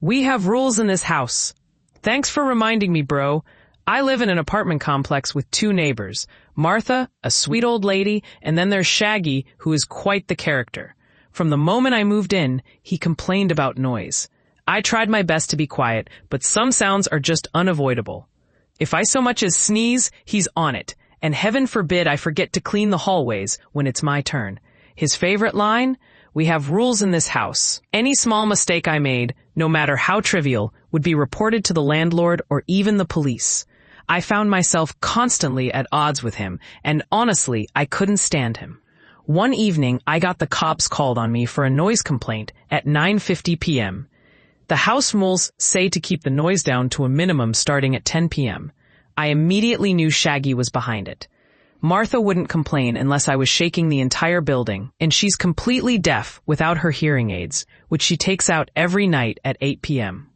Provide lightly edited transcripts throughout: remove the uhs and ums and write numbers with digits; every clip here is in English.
We have rules in this house. Thanks for reminding me, bro. I live in an apartment complex with two neighbors, Martha, a sweet old lady, and then there's Shaggy, who is quite the character. From the moment I moved in, he complained about noise. I tried my best to be quiet, but some sounds are just unavoidable. If I so much as sneeze, he's on it, and heaven forbid I forget to clean the hallways when it's my turn. His favorite line? We have rules in this house. Any small mistake I made, no matter how trivial, would be reported to the landlord or even the police. I found myself constantly at odds with him, and honestly, I couldn't stand him. One evening, I got the cops called on me for a noise complaint at 9:50 p.m. The house rules say to keep the noise down to a minimum starting at 10 p.m. I immediately knew Shaggy was behind it. Martha wouldn't complain unless I was shaking the entire building, and she's completely deaf without her hearing aids, which she takes out every night at 8 p.m.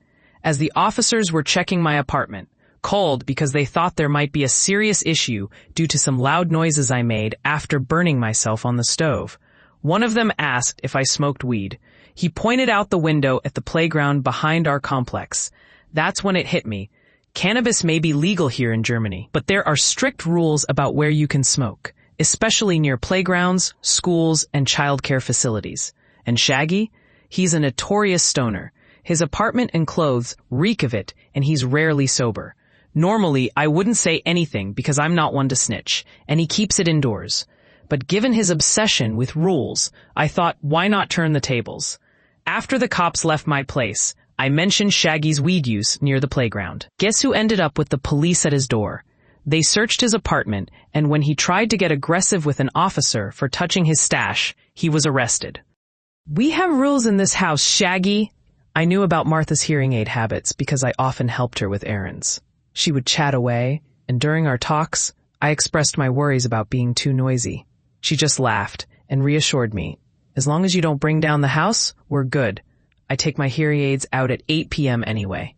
As the officers were checking my apartment, called because they thought there might be a serious issue due to some loud noises I made after burning myself on the stove. One of them asked if I smoked weed. He pointed out the window at the playground behind our complex. That's when it hit me. Cannabis may be legal here in Germany, but there are strict rules about where you can smoke, especially near playgrounds, schools, and childcare facilities. And Shaggy? He's a notorious stoner. His apartment and clothes reek of it, and he's rarely sober. Normally, I wouldn't say anything because I'm not one to snitch, and he keeps it indoors. But given his obsession with rules, I thought, why not turn the tables? After the cops left my place, I mentioned Shaggy's weed use near the playground. Guess who ended up with the police at his door? They searched his apartment, and when he tried to get aggressive with an officer for touching his stash, he was arrested. We have rules in this house, Shaggy. I knew about Martha's hearing aid habits because I often helped her with errands. She would chat away, and during our talks, I expressed my worries about being too noisy. She just laughed and reassured me. As long as you don't bring down the house, we're good. I take my hearing aids out at 8 p.m. anyway.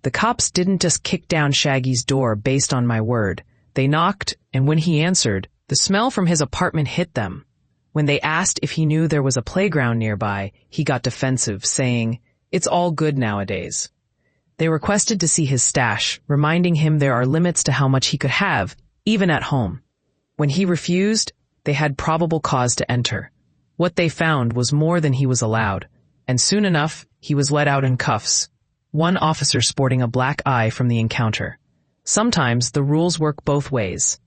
The cops didn't just kick down Shaggy's door based on my word. They knocked, and when he answered, the smell from his apartment hit them. When they asked if he knew there was a playground nearby, he got defensive, saying, "It's all good nowadays." They requested to see his stash, reminding him there are limits to how much he could have, even at home. When he refused, they had probable cause to enter. What they found was more than he was allowed, and soon enough, he was let out in cuffs, one officer sporting a black eye from the encounter. Sometimes the rules work both ways.